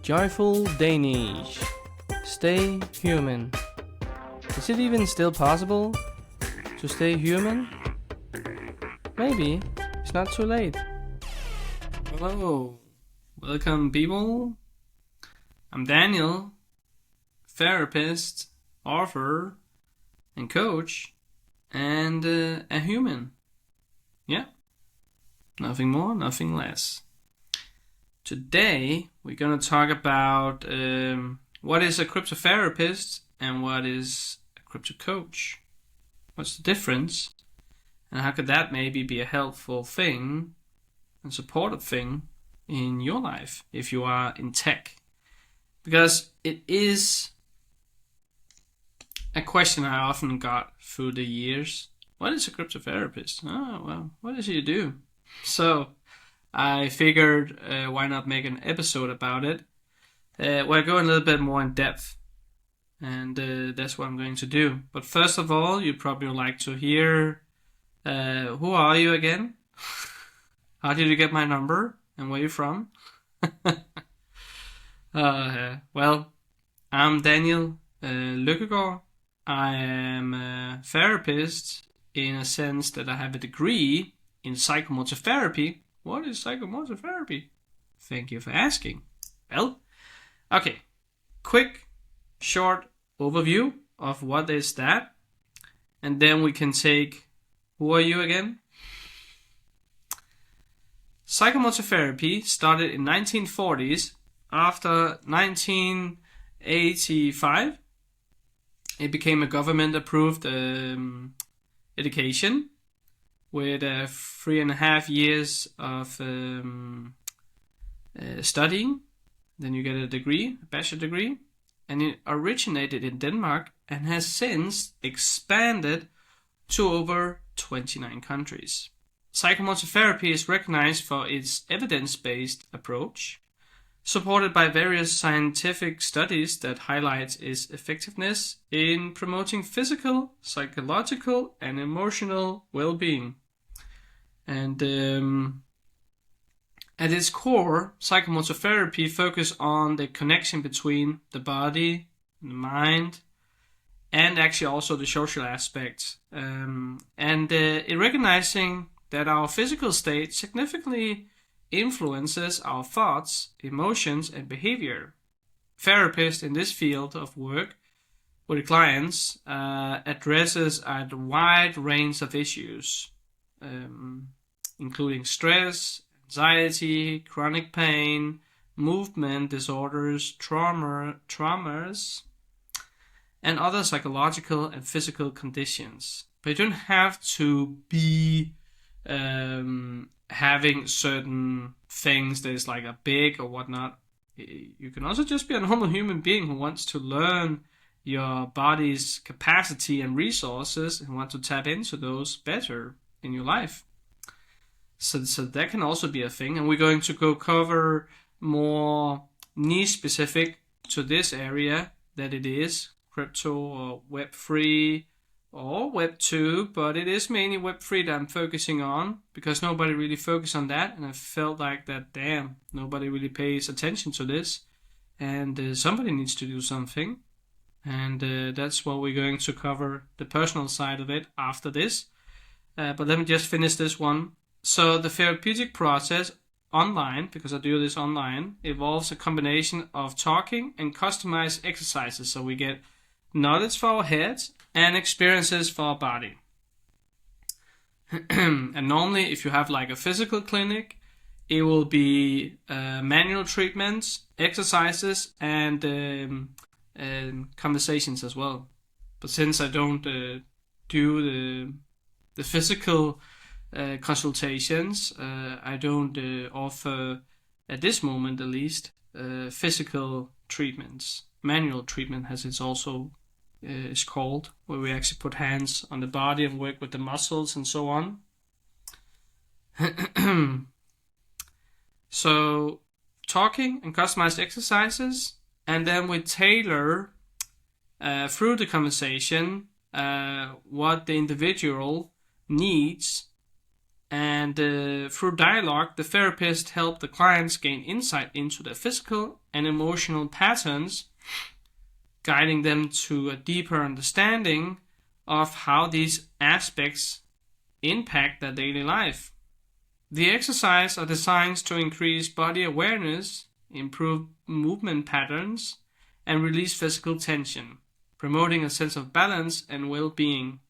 Joyful Danish. Stay human. Is it even still possible to stay human? Maybe. It's not too late. Hello. Welcome, people. I'm Daniel, therapist, author, and coach, and a human. Yeah. Nothing more, nothing less. Today, we're going to talk about what is a CryptoTherapist and what is a CryptoCoach. What's the difference? And how could that maybe be a helpful thing and supportive thing in your life if you are in tech? Because it is a question I often got through the years. What is a CryptoTherapist? Oh, well, what does it do? So I figured why not make an episode about it where I go a little bit more in depth. And that's what I'm going to do. But first of all, you'd probably like to hear who are you again? How did you get my number? And where are you from? Well, I'm Daniel Loekkegaard. I am a therapist in a sense that I have a degree in psychomotor therapy. What is psychomotor therapy? Thank you for asking. Well, okay. Quick, short overview of what is that. And then we can take, who are you again? Psychomotor therapy started in 1940s. After 1985, it became a government-approved education with 3.5 years of studying. Then you get a degree, a bachelor degree. And it originated in Denmark and has since expanded to over 29 countries. Psychomotor therapy is recognized for its evidence-based approach, supported by various scientific studies that highlight its effectiveness in promoting physical, psychological, and emotional well-being. And at its core, psychomotor therapy focuses on the connection between the body, the mind, and actually also the social aspect. In recognizing that our physical state significantly influences our thoughts, emotions, and behavior. Therapists in this field of work with clients addresses a wide range of issues, including stress, anxiety, chronic pain, movement disorders, traumas, and other psychological and physical conditions. But you don't have to be having certain things that is like a big or whatnot. You can also just be a normal human being who wants to learn your body's capacity and resources and want to tap into those better in your life. So that can also be a thing. And we're going to go cover more niche specific to this area that it is crypto or Web3 or Web 2, but it is mainly Web 3 that I'm focusing on because nobody really focused on that, and I felt like that, damn, nobody really pays attention to this, and somebody needs to do something, and that's what we're going to cover, the personal side of it after this. But let me just finish this one. So the therapeutic process online, because I do this online, involves a combination of talking and customized exercises, so we get knowledge for our heads and experiences for our body. And normally, if you have like a physical clinic, it will be manual treatments, exercises, and conversations as well. But since I don't do the physical consultations, I don't offer, at this moment at least, physical treatments. Manual treatment, as it's also is called, where we actually put hands on the body and work with the muscles and so on. So talking and customized exercises, and then we tailor through the conversation what the individual needs And through dialogue, the therapist helped the clients gain insight into their physical and emotional patterns, guiding them to a deeper understanding of how these aspects impact their daily life. The exercises are designed to increase body awareness, improve movement patterns, and release physical tension, promoting a sense of balance and well-being.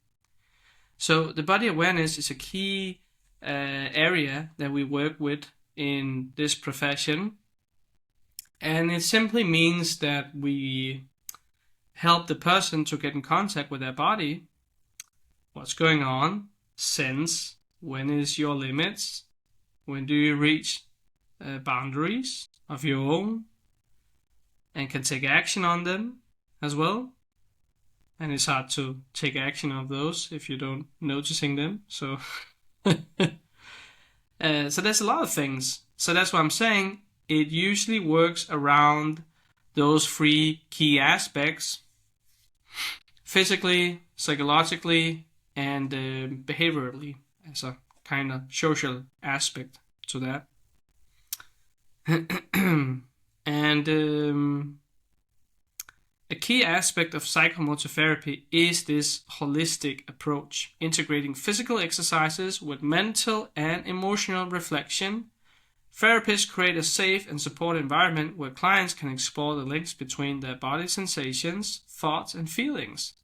So the body awareness is a key area that we work with in this profession, and it simply means that we help the person to get in contact with their body, what's going on, sense when is your limits, when do you reach boundaries of your own, and can take action on them as well. And it's hard to take action of those if you don't noticing them. So so there's a lot of things. So that's what I'm saying. It usually works around those three key aspects: physically, psychologically, and behaviorally, as a kind of social aspect to that. And a key aspect of psychomotor therapy is this holistic approach, integrating physical exercises with mental and emotional reflection. Therapists create a safe and supportive environment where clients can explore the links between their body sensations, thoughts, and feelings.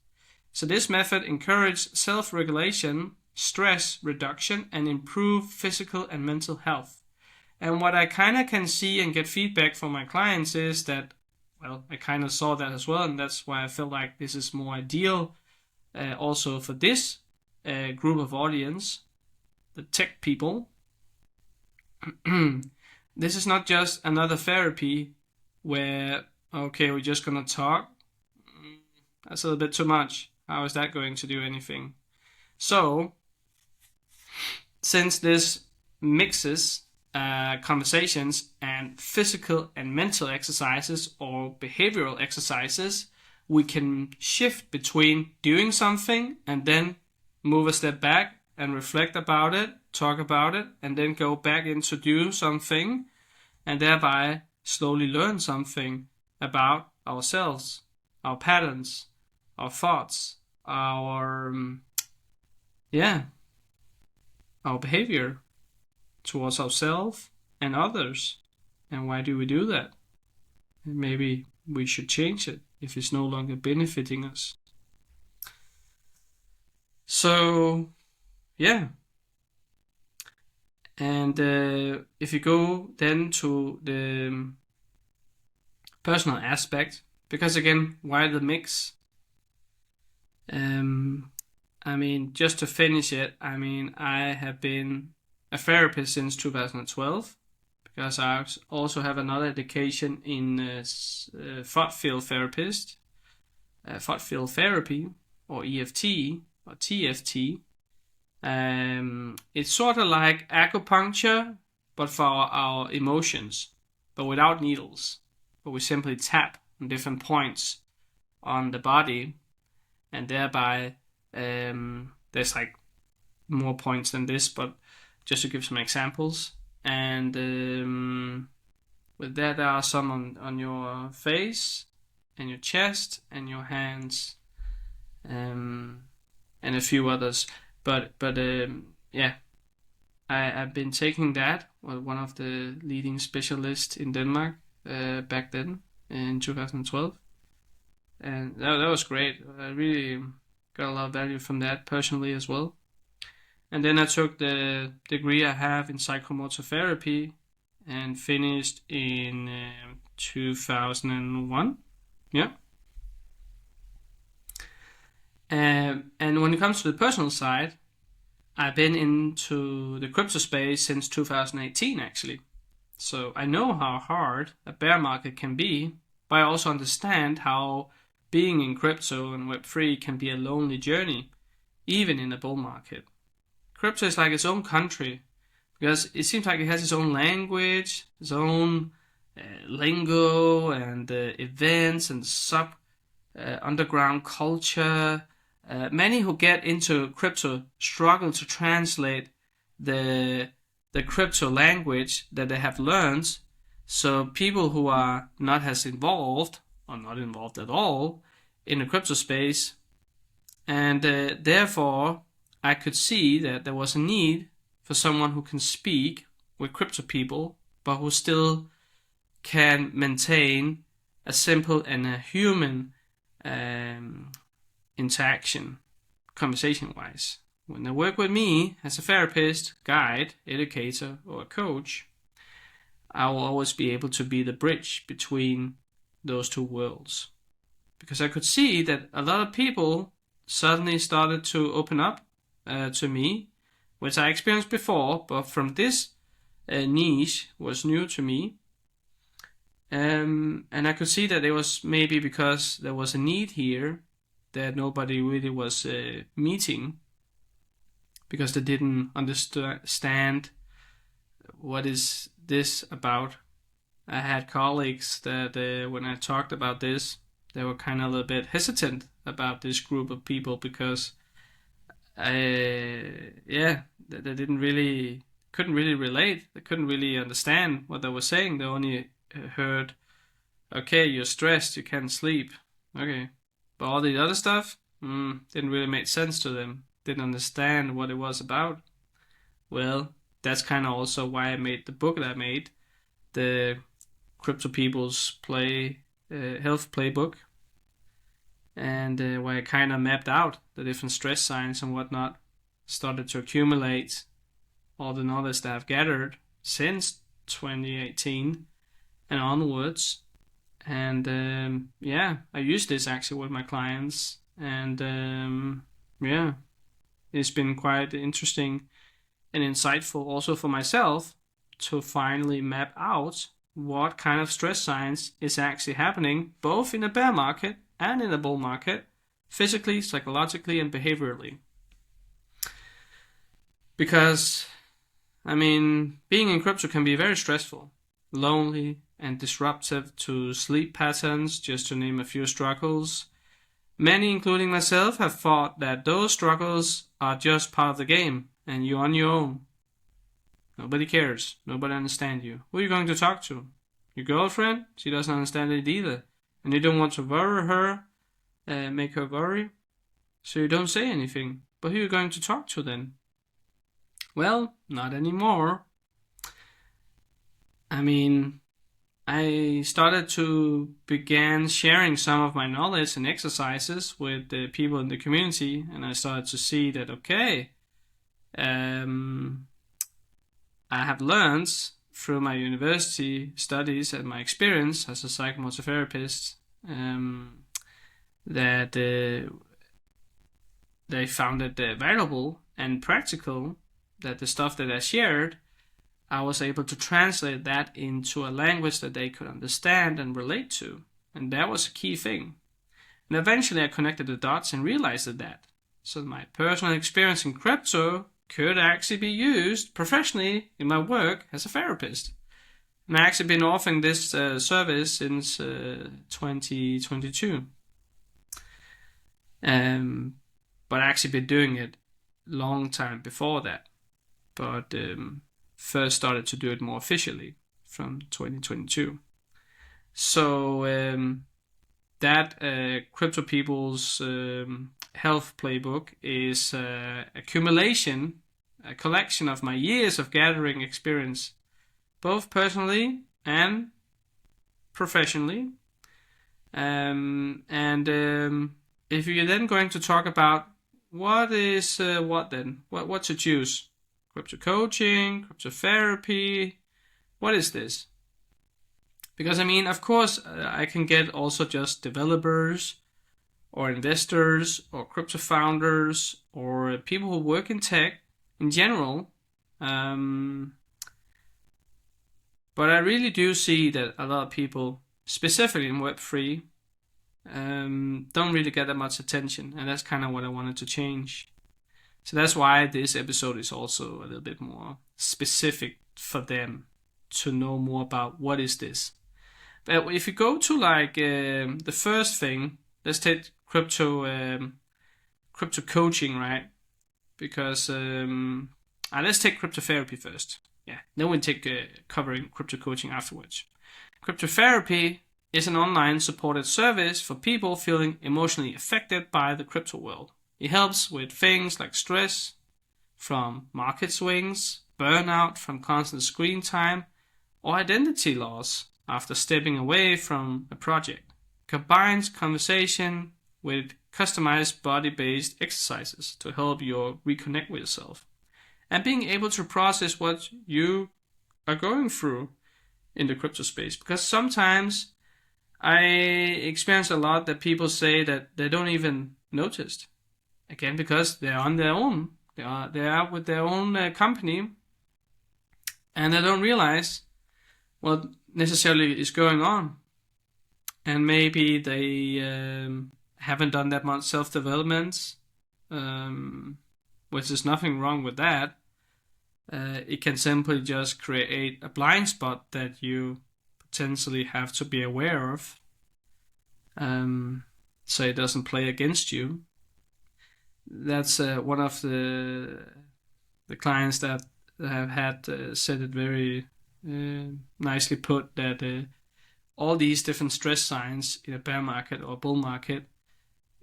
So this method encourages self-regulation, stress reduction, and improved physical and mental health. And what I kind of can see and get feedback from my clients is that, well, I kind of saw that as well, and that's why I feel like this is more ideal also for this group of audience, the tech people. This is not just another therapy where, okay, we're just going to talk. That's a little bit too much. How is that going to do anything? So, since this mixes conversations and physical and mental exercises or behavioral exercises, we can shift between doing something and then move a step back and reflect about it, talk about it, and then go back into do something, and thereby slowly learn something about ourselves, our patterns, our thoughts, our behavior towards ourselves and others. And why do we do that? And maybe we should change it if it's no longer benefiting us. So, yeah. And if you go then to the personal aspect, because again, why the mix? I mean, just to finish it, I mean, I have been a therapist since 2012, because I also have another education in thought field therapist, thought field therapy, or EFT, or TFT. It's sort of like acupuncture, but for our emotions, but without needles. But we simply tap on different points on the body, and thereby there's like more points than this, but just to give some examples. And with that, there are some on your face and your chest and your hands, and a few others. But yeah, I've been taking that with one of the leading specialists in Denmark back then in 2012, and that was great. I really got a lot of value from that personally as well. And then I took the degree I have in psychomotor therapy and finished in 2001. Yeah. And when it comes to the personal side, I've been into the crypto space since 2018 actually. So I know how hard a bear market can be, but I also understand how being in crypto and Web3 can be a lonely journey, even in a bull market. Crypto is like its own country, because it seems like it has its own language, its own lingo and events and underground culture. Many who get into crypto struggle to translate the crypto language that they have learned. So people who are not as involved or not involved at all in the crypto space, and therefore I could see that there was a need for someone who can speak with crypto people, but who still can maintain a simple and a human interaction, conversation-wise. When they work with me as a therapist, guide, educator, or a coach, I will always be able to be the bridge between those two worlds. Because I could see that a lot of people suddenly started to open up to me, which I experienced before, but from this niche was new to me. And I could see that it was maybe because there was a need here that nobody really was meeting, because they didn't understand what is this about. I had colleagues that when I talked about this, they were kind of a little bit hesitant about this group of people, because they couldn't really relate. They couldn't really understand what they were saying. They only heard, okay, you're stressed, you can't sleep. Okay. But all the other stuff didn't really make sense to them. Didn't understand what it was about. Well, that's kind of also why I made the book that I made, the Crypto People's Health Playbook, and where I kind of mapped out the different stress signs and whatnot, started to accumulate all the knowledge that I've gathered since 2018 and onwards. And I use this actually with my clients, and it's been quite interesting and insightful also for myself to finally map out what kind of stress signs is actually happening, both in a bear market and in a bull market, physically, psychologically, and behaviorally. Because, I mean, being in crypto can be very stressful, lonely, and disruptive to sleep patterns, just to name a few struggles. Many, including myself, have thought that those struggles are just part of the game, and you're on your own. Nobody cares. Nobody understands you. Who are you going to talk to? Your girlfriend? She doesn't understand it either. And you don't want to worry her, make her worry, so you don't say anything. But who are you going to talk to then? Well, not anymore. I mean, I started to begin sharing some of my knowledge and exercises with the people in the community, and I started to see that, okay, I have learned through my university studies and my experience as a psychomotor therapist that they found it valuable and practical, that the stuff that I shared, I was able to translate that into a language that they could understand and relate to. And that was a key thing. And eventually I connected the dots and realized that. So my personal experience in crypto could actually be used professionally in my work as a therapist. And I've actually been offering this service since 2022. But I actually been doing it long time before that. But first started to do it more officially from 2022. So that Crypto People's Health Playbook is a collection of my years of gathering experience, both personally and professionally. If you're then going to talk about what is what to choose, crypto coaching, crypto therapy, what is this? Because I mean, of course, I can get also just developers or investors or crypto founders or people who work in tech in general. But I really do see that a lot of people, specifically in Web3, don't really get that much attention, and that's kind of what I wanted to change. So that's why this episode is also a little bit more specific for them to know more about what is this. But if you go to like the first thing, let's take crypto coaching, right? Because let's take cryptotherapy first. Yeah, then we'll take covering crypto coaching afterwards. Cryptotherapy is an online supported service for people feeling emotionally affected by the crypto world. It helps with things like stress from market swings, burnout from constant screen time, or identity loss after stepping away from a project. Combines conversation with customized body-based exercises to help you reconnect with yourself and being able to process what you are going through in the crypto space. Because sometimes I experience a lot that people say that they don't even notice. Again, because they're on their own. They are with their own company, and they don't realize what necessarily is going on. And maybe they haven't done that much self-development, which is nothing wrong with that. It can simply just create a blind spot that you potentially have to be aware of, so it doesn't play against you. That's one of the clients that have had said it very nicely put, that all these different stress signs in a bear market or bull market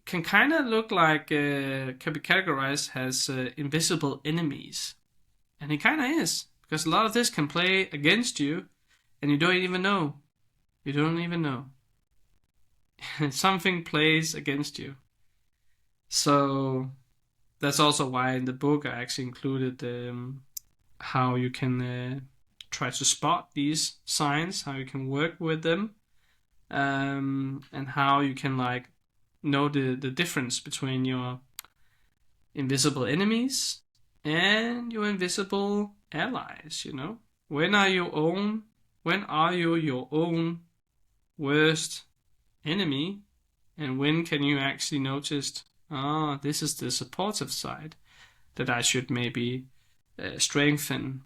can kind of look like, can be categorized as invisible enemies. And it kind of is, because a lot of this can play against you and you don't even know. You don't even know. Something plays against you. So that's also why in the book I actually included how you can try to spot these signs, how you can work with them, and how you can like know the difference between your invisible enemies and your invisible allies. You know, when are you your own worst enemy, and when can you actually notice, this is the supportive side that I should maybe strengthen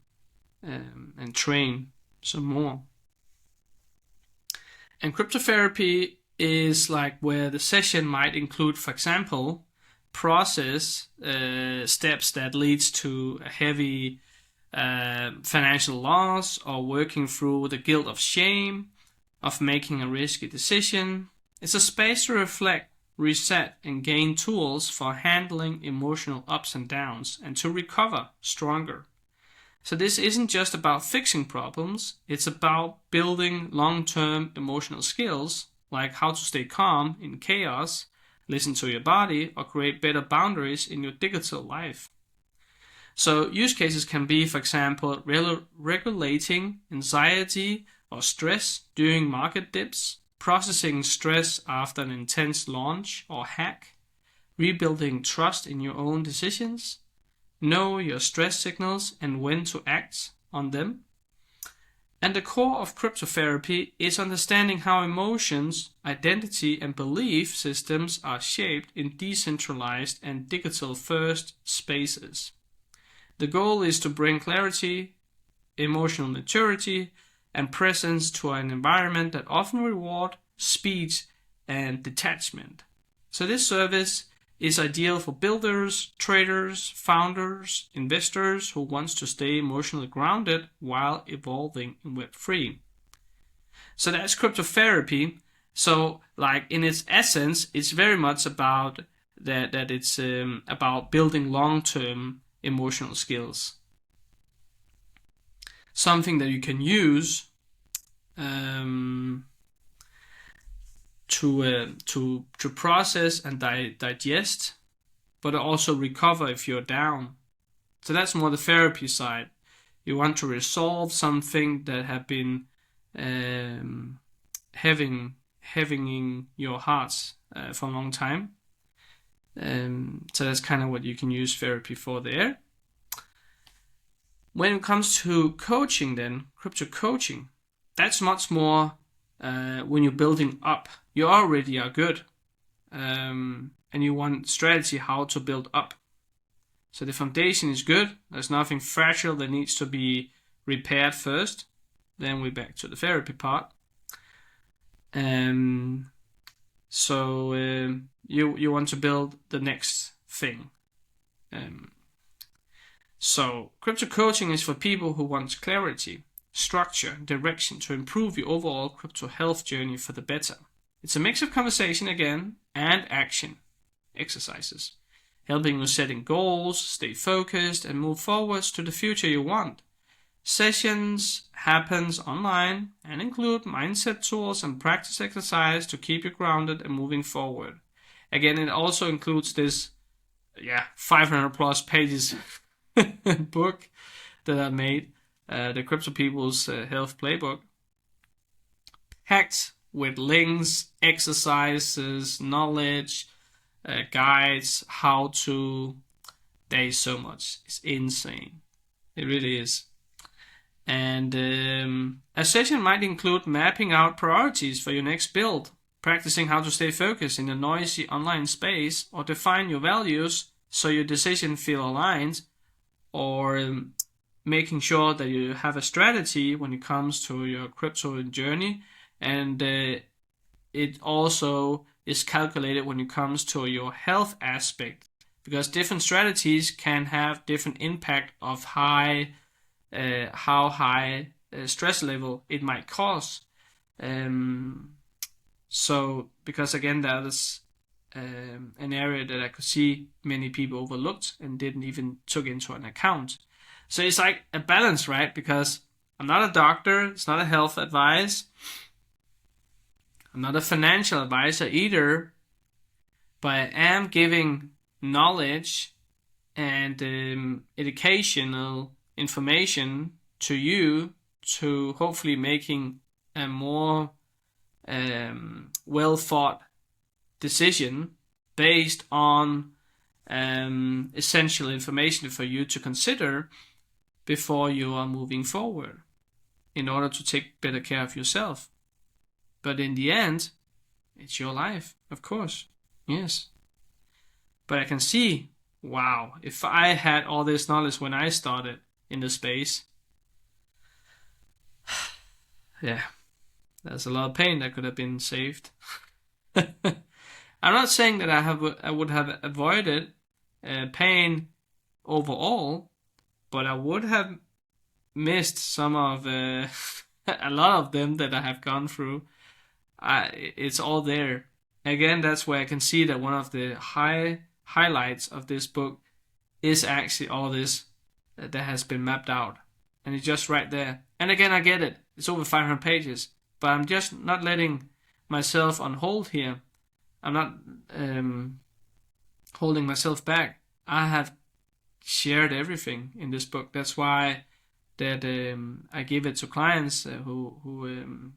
and train some more. And cryptotherapy is like where the session might include, for example, process steps that leads to a heavy financial loss, or working through the guilt of shame of making a risky decision. It's a space to reflect, reset, and gain tools for handling emotional ups and downs and to recover stronger. So this isn't just about fixing problems, it's about building long-term emotional skills, like how to stay calm in chaos, listen to your body, or create better boundaries in your digital life. So use cases can be, for example, regulating anxiety or stress during market dips, processing stress after an intense launch or hack, rebuilding trust in your own decisions, know your stress signals and when to act on them. And the core of cryptotherapy is understanding how emotions, identity, and belief systems are shaped in decentralized and digital-first spaces. The goal is to bring clarity, emotional maturity, and presence to an environment that often reward speed and detachment. So this service is ideal for builders, traders, founders, investors who want to stay emotionally grounded while evolving in Web3. So that's cryptotherapy. So like in its essence, it's very much about that it's about building long-term emotional skills. Something that you can use to process and digest, but also recover if you're down. So that's more the therapy side. You want to resolve something that have been having in your hearts for a long time. So that's kind of what you can use therapy for there. When it comes to coaching then, crypto coaching, that's much more when you're building up. You already are good, and you want strategy how to build up. So the foundation is good. There's nothing fragile that needs to be repaired first. Then we're back to the therapy part. So you want to build the next thing. So crypto coaching is for people who want clarity, structure, direction to improve your overall crypto health journey for the better. It's a mix of conversation again and action exercises, helping you setting goals, stay focused, and move forwards to the future you want. Sessions happens online and include mindset tools and practice exercise to keep you grounded and moving forward. Again, it also includes this 500 plus pages book that I made, the Crypto People's Health Playbook, packed with links, exercises, knowledge, guides, how to. There is so much. It's insane. It really is. And a session might include mapping out priorities for your next build, practicing how to stay focused in a noisy online space, or define your values so your decisions feel aligned, or making sure that you have a strategy when it comes to your crypto journey. And it also is calculated when it comes to your health aspect, because different strategies can have different impact of how high stress level it might cause. So, because again, that is an area that I could see many people overlooked and didn't even took into an account. So it's like a balance, right? Because I'm not a doctor, it's not a health advice, I'm not a financial advisor either, but I am giving knowledge and educational information to you to hopefully making a more well thought decision based on essential information for you to consider before you are moving forward in order to take better care of yourself. But in the end, it's your life, of course. Yes. But I can see, wow, if I had all this knowledge when I started in the space, yeah, there's a lot of pain that could have been saved. I'm not saying that I would have avoided pain overall, but I would have missed some of a lot of them that I have gone through. It's all there. Again, that's where I can see that one of the highlights of this book is actually all this that has been mapped out. And it's just right there. And again, I get it. It's over 500 pages. But I'm just not letting myself on hold here. I'm not holding myself back. I have shared everything in this book. That's why that I give it to clients who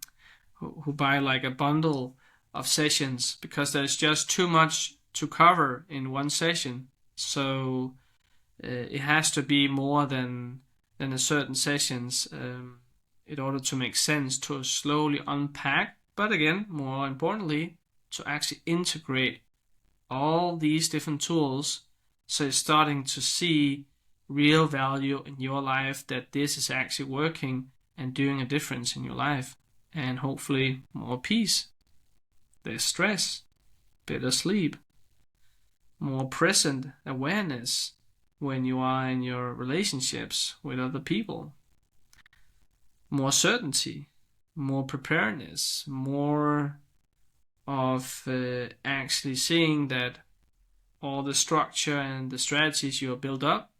buy like a bundle of sessions, because there's just too much to cover in one session. So it has to be more than a certain sessions in order to make sense, to slowly unpack, but again, more importantly, to actually integrate all these different tools, so you're starting to see real value in your life, that this is actually working and doing a difference in your life, and hopefully more peace, less stress, better sleep, more present awareness when you are in your relationships with other people, more certainty, more preparedness, more of actually seeing that all the structure and the strategies you have built up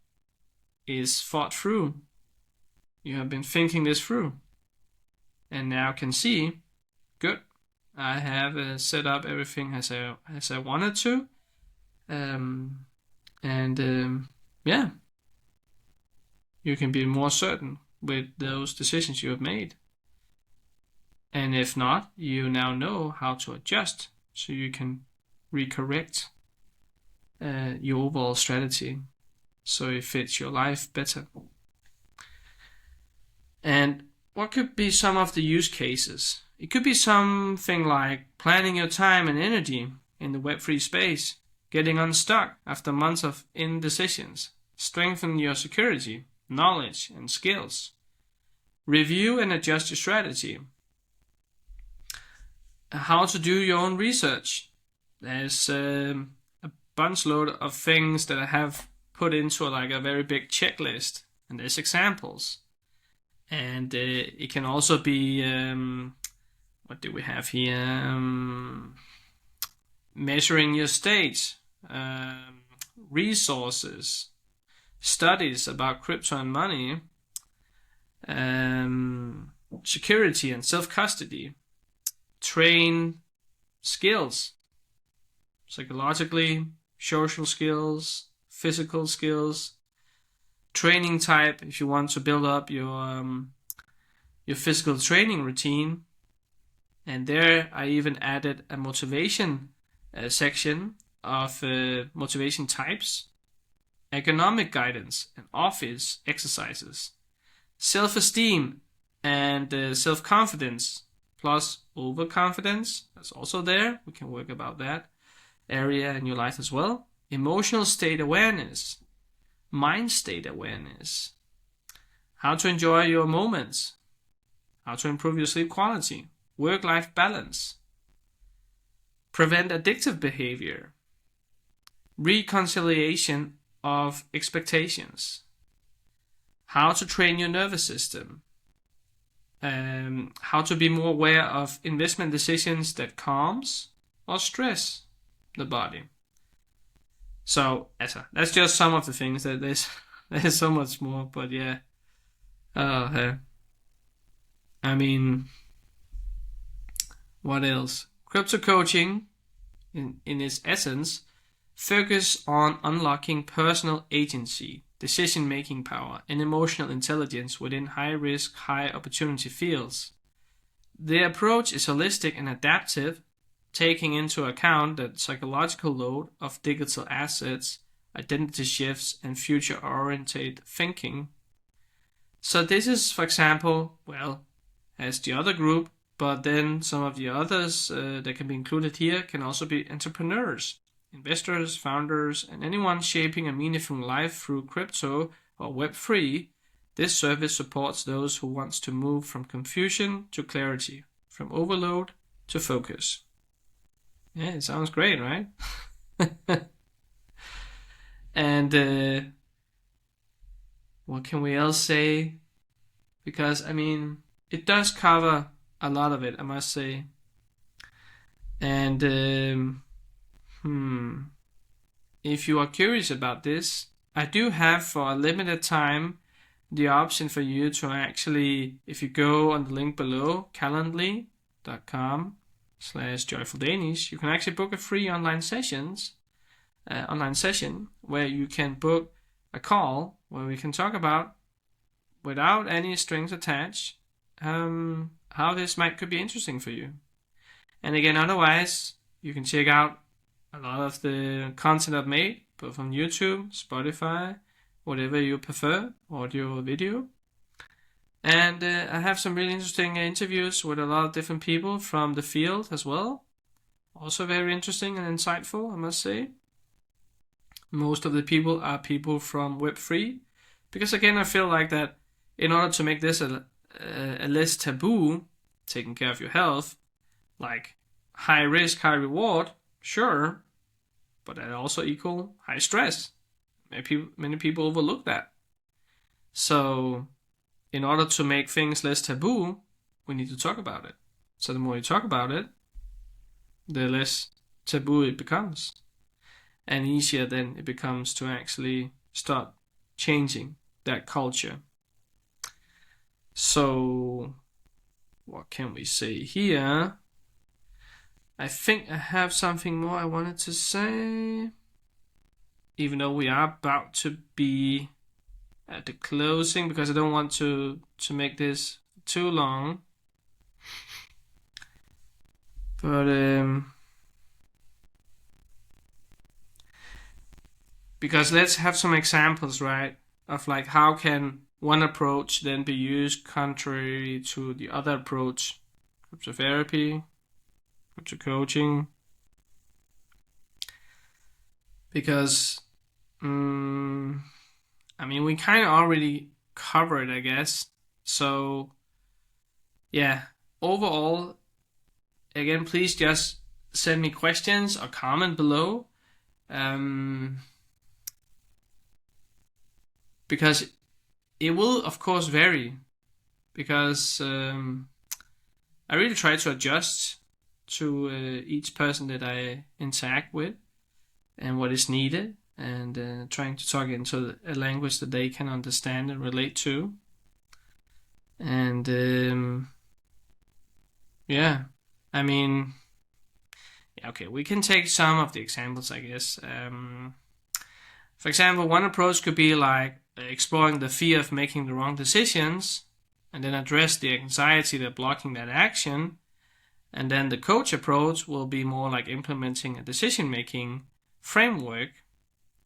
is thought through. You have been thinking this through, and now can see, good, I have set up everything as I wanted to, yeah, you can be more certain with those decisions you have made. And if not, you now know how to adjust so you can recorrect your overall strategy so it fits your life better. And what could be some of the use cases? It could be something like planning your time and energy in the Web3 space, getting unstuck after months of indecisions, strengthen your security, knowledge, and skills, review and adjust your strategy, how to do your own research. There's a bunch load of things that I have put into like a very big checklist, and there's examples. And it can also be, what do we have here? Measuring your state, resources, studies about crypto and money, security and self-custody, train skills, psychologically, social skills, physical skills, training type if you want to build up your physical training routine. And there I even added a motivation section of motivation types, economic guidance and office exercises, self-esteem and self-confidence plus overconfidence. That's also there. We can work about that area in your life as well. Emotional state awareness, mind state awareness, how to enjoy your moments, how to improve your sleep quality, work-life balance, prevent addictive behavior, reconciliation of expectations, how to train your nervous system, how to be more aware of investment decisions that calms or stress the body. So that's just some of the things. That there's so much more, but yeah. I mean, what else? Crypto coaching, in its essence, focus on unlocking personal agency, decision-making power, and emotional intelligence within high-risk, high-opportunity fields. The approach is holistic and adaptive, taking into account the psychological load of digital assets, identity shifts, and future-oriented thinking. So this is, for example, as the other group, but then some of the others that can be included here can also be entrepreneurs, investors, founders, and anyone shaping a meaningful life through crypto or Web3. This service supports those who want to move from confusion to clarity, from overload to focus. Yeah, it sounds great, right? And what can we else say? Because, I mean, it does cover a lot of it, I must say. And if you are curious about this, I do have for a limited time the option for you to actually, if you go on the link below, calendly.com/JoyfulDanish, you can actually book a free online session where you can book a call where we can talk about, without any strings attached, how this could be interesting for you. And again, otherwise, you can check out a lot of the content I've made, both on YouTube, Spotify, whatever you prefer, audio or video. And I have some really interesting interviews with a lot of different people from the field as well. Also very interesting and insightful, I must say. Most of the people are people from Web3. Because again, I feel like that in order to make this a less taboo, taking care of your health, like high risk, high reward, sure, but that also equal high stress. Many people overlook that. So in order to make things less taboo, we need to talk about it. So the more you talk about it, the less taboo it becomes. And easier then it becomes to actually start changing that culture. So what can we say here? I think I have something more I wanted to say. Even though we are about to be at the closing, because I don't want to make this too long. But because let's have some examples, right, of like how can one approach then be used contrary to the other approach. CryptoTherapy, CryptoCoaching. Because I mean, we kind of already covered, I guess. So yeah, overall, again, please just send me questions or comment below. because it will, of course, vary. Because I really try to adjust to each person that I interact with and what is needed, and trying to talk into a language that they can understand and relate to. And I mean, okay, we can take some of the examples, I guess. For example, one approach could be like exploring the fear of making the wrong decisions, and then address the anxiety that's blocking that action. And then the coach approach will be more like implementing a decision-making framework.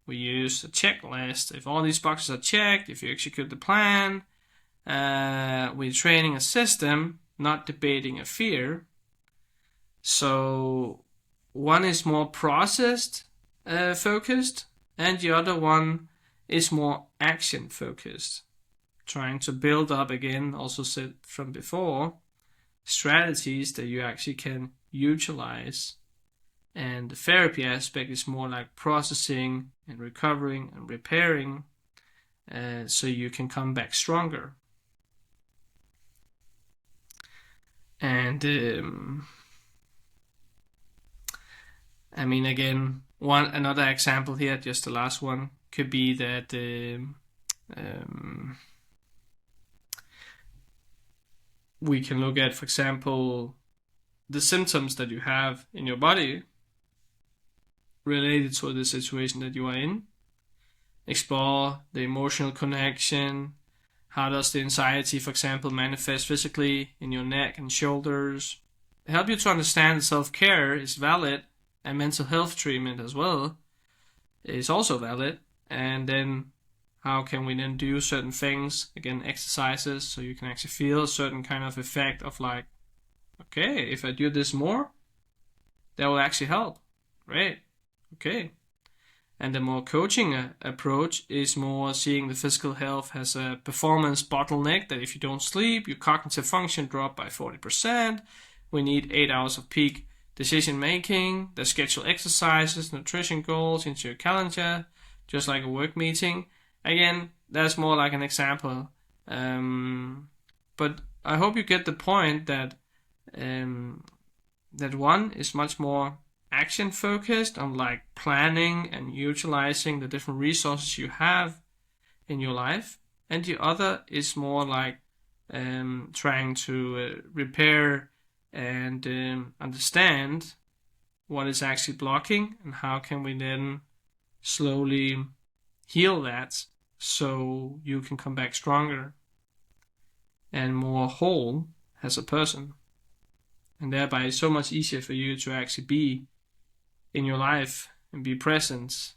We use a checklist. If all these boxes are checked, if you execute the plan, we're training a system, not debating a fear. So one is more processed focused, and the other one is more action focused. Trying to build up, again, also said from before, strategies that you actually can utilize. And the therapy aspect is more like processing and recovering and repairing, so you can come back stronger. And I mean, again, another example here, just the last one, could be that we can look at, for example, the symptoms that you have in your body related to the situation that you are in. Explore the emotional connection. How does the anxiety, for example, manifest physically in your neck and shoulders? Help you to understand that self-care is valid, and mental health treatment as well is also valid. And then how can we then do certain things, again, exercises, so you can actually feel a certain kind of effect of like, okay, if I do this more, that will actually help, right? Okay. And the more coaching approach is more seeing the physical health as a performance bottleneck, that if you don't sleep, your cognitive function drop by 40%. We need 8 hours of peak decision making, the schedule exercises, nutrition goals into your calendar, just like a work meeting. Again, that's more like an example. But I hope you get the point that that one is much more action focused on like planning and utilizing the different resources you have in your life, and the other is more like trying to repair and understand what is actually blocking, and how can we then slowly heal that so you can come back stronger and more whole as a person, and thereby it's so much easier for you to actually be in your life and be present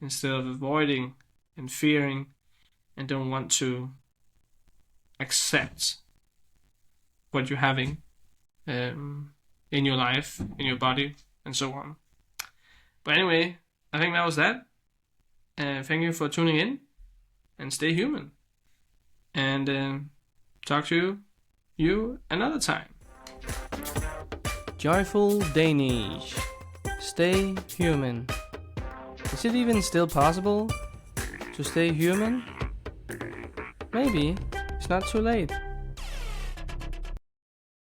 instead of avoiding and fearing and don't want to accept what you're having in your life, in your body, and so on. But anyway, I think that was that. Thank you for tuning in, and stay human. And talk to you another time. Joyful Danish. Stay human. Is it even still possible to stay human? Maybe it's not too late.